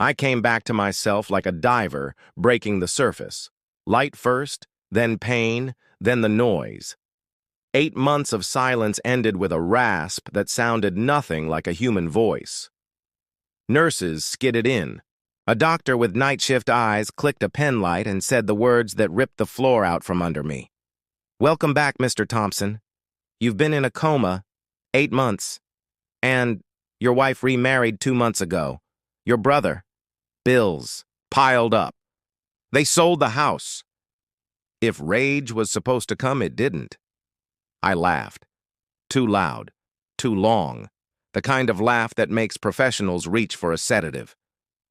I came back to myself like a diver breaking the surface. Light first, then pain, then the noise. 8 months of silence ended with a rasp that sounded nothing like a human voice. Nurses skidded in. A doctor with night shift eyes clicked a pen light and said the words that ripped the floor out from under me. "Welcome back, Mr. Thompson. You've been in a coma 8 months. And your wife remarried 2 months ago. Your brother. Bills. Piled up. They sold the house." If rage was supposed to come, it didn't. I laughed. Too loud. Too long. The kind of laugh that makes professionals reach for a sedative.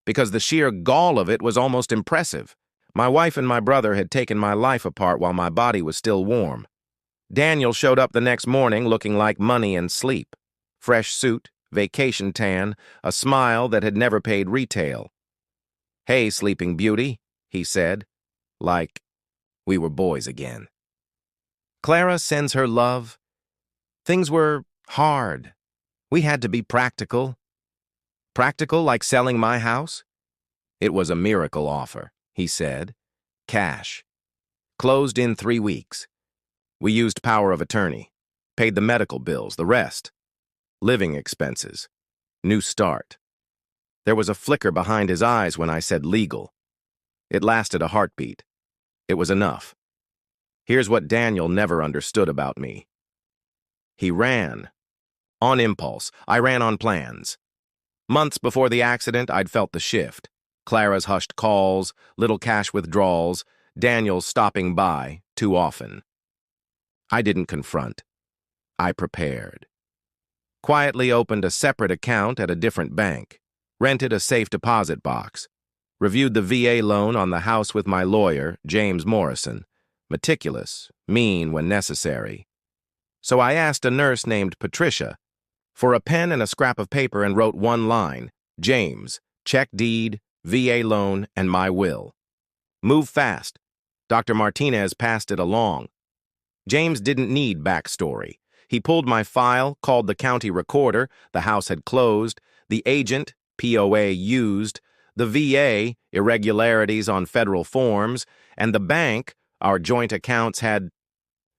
Because the sheer gall of it was almost impressive. My wife and my brother had taken my life apart while my body was still warm. Daniel showed up the next morning looking like money and sleep. Fresh suit, vacation tan, a smile that had never paid retail. "Hey, Sleeping Beauty," he said, like we were boys again. Clara sends her love. Things were hard. We had to be practical. Practical like selling my house? It was a miracle offer, he said. Cash. Closed in 3 weeks. We used power of attorney. Paid the medical bills, the rest. Living expenses. New start. There was a flicker behind his eyes when I said legal. It lasted a heartbeat. It was enough. Here's what Daniel never understood about me. He ran. On impulse, I ran on plans. Months before the accident, I'd felt the shift. Clara's hushed calls, little cash withdrawals, Daniel's stopping by too often. I didn't confront. I prepared. Quietly opened a separate account at a different bank, rented a safe deposit box, reviewed the VA loan on the house with my lawyer, James Morrison, meticulous, mean when necessary. So I asked a nurse named Patricia for a pen and a scrap of paper and wrote one line, James, check deed, VA loan, and my will. Move fast. Dr. Martinez passed it along. James didn't need backstory. He pulled my file, called the county recorder, the house had closed, the agent, POA used, the VA, irregularities on federal forms, and the bank, our joint accounts had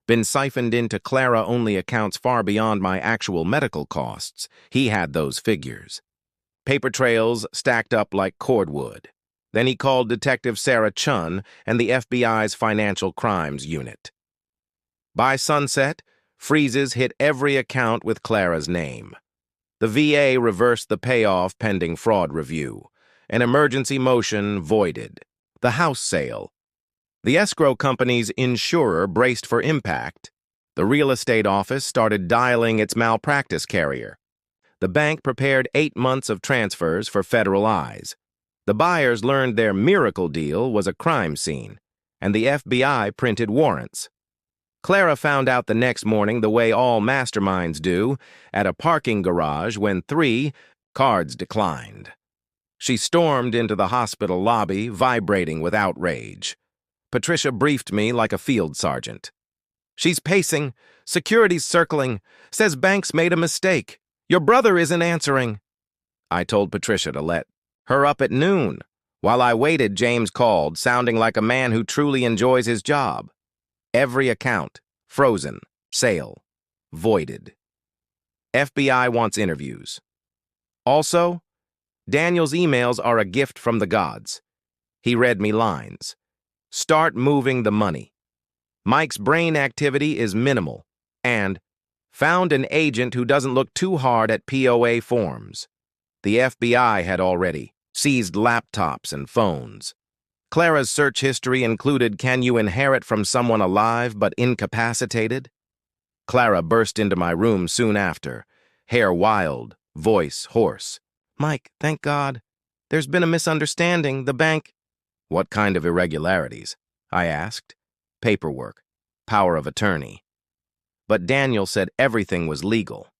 been siphoned into Clara-only accounts far beyond my actual medical costs. He had those figures. Paper trails stacked up like cordwood. Then he called Detective Sarah Chun and the FBI's Financial Crimes Unit. By sunset, freezes hit every account with Clara's name. The VA reversed the payoff pending fraud review. An emergency motion voided. The house sale. The escrow company's insurer braced for impact. The real estate office started dialing its malpractice carrier. The bank prepared 8 months of transfers for federal eyes. The buyers learned their miracle deal was a crime scene, and the FBI printed warrants. Clara found out the next morning the way all masterminds do, at a parking garage when 3 cards declined. She stormed into the hospital lobby, vibrating with outrage. Patricia briefed me like a field sergeant. "She's pacing, security's circling, says banks made a mistake. Your brother isn't answering." I told Patricia to let her up at noon. While I waited, James called, sounding like a man who truly enjoys his job. Every account, frozen, sale, voided. FBI wants interviews. Also, Daniel's emails are a gift from the gods. He read me lines. Start moving the money. Mike's brain activity is minimal. And found an agent who doesn't look too hard at POA forms. The FBI had already seized laptops and phones. Clara's search history included, "Can you inherit from someone alive but incapacitated?" Clara burst into my room soon after, hair wild, voice hoarse. "Mike, thank God. There's been a misunderstanding. The bank—" "What kind of irregularities?" I asked. "Paperwork, power of attorney." But Daniel said everything was legal.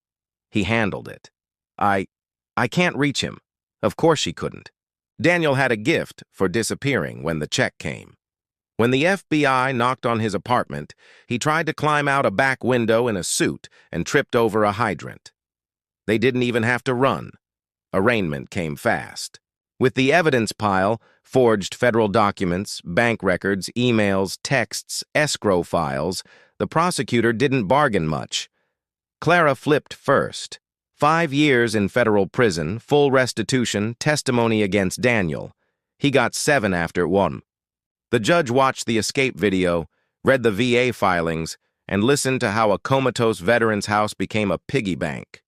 He handled it. I can't reach him. Of course she couldn't. Daniel had a gift for disappearing when the check came. When the FBI knocked on his apartment, he tried to climb out a back window in a suit and tripped over a hydrant. They didn't even have to run. Arraignment came fast. With the evidence pile, forged federal documents, bank records, emails, texts, escrow files, the prosecutor didn't bargain much. Clara flipped first. 5 years in federal prison, full restitution, testimony against Daniel. He got 7 after 1. The judge watched the escape video, read the VA filings, and listened to how a comatose veteran's house became a piggy bank.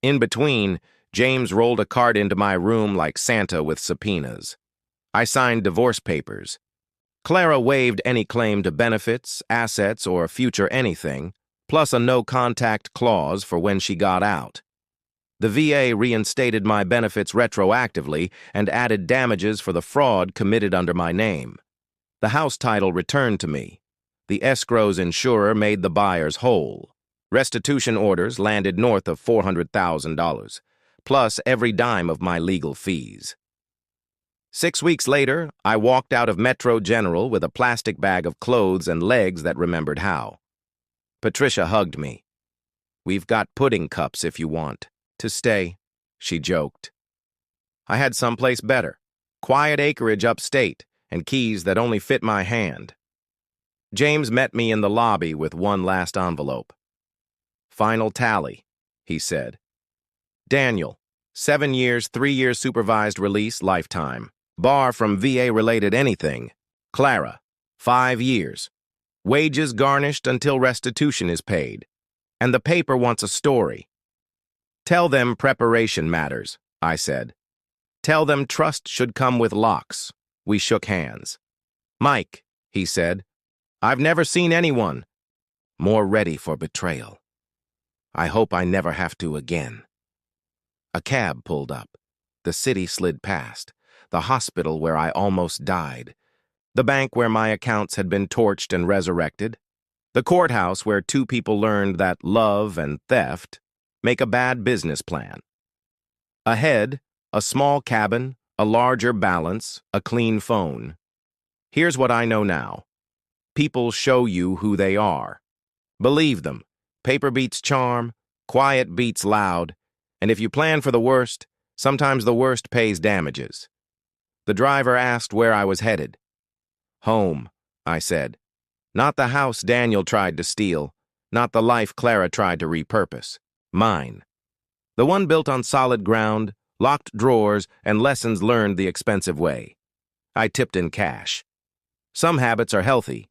In between, James rolled a cart into my room like Santa with subpoenas. I signed divorce papers. Clara waived any claim to benefits, assets, or future anything, plus a no-contact clause for when she got out. The VA reinstated my benefits retroactively and added damages for the fraud committed under my name. The house title returned to me. The escrow's insurer made the buyers whole. Restitution orders landed north of $400,000, plus every dime of my legal fees. 6 weeks later, I walked out of Metro General with a plastic bag of clothes and legs that remembered how. Patricia hugged me. "We've got pudding cups if you want to stay," she joked. I had someplace better, quiet acreage upstate, and keys that only fit my hand. James met me in the lobby with one last envelope. "Final tally," he said. "Daniel, 7 years, 3 years supervised release, lifetime. Bar from VA-related anything. Clara, 5 years. Wages garnished until restitution is paid. And the paper wants a story." "Tell them preparation matters," I said. "Tell them trust should come with locks." We shook hands. "Mike," he said, "I've never seen anyone more ready for betrayal. I hope I never have to again." A cab pulled up. The city slid past. The hospital where I almost died. The bank where my accounts had been torched and resurrected. The courthouse where 2 people learned that love and theft make a bad business plan. Ahead, a small cabin, a larger balance, a clean phone. Here's what I know now. People show you who they are. Believe them. Paper beats charm, quiet beats loud, and if you plan for the worst, sometimes the worst pays damages. The driver asked where I was headed. "Home," I said. "Not the house Daniel tried to steal, not the life Clara tried to repurpose. Mine. The one built on solid ground, locked drawers, and lessons learned the expensive way. I tipped in cash. Some habits are healthy,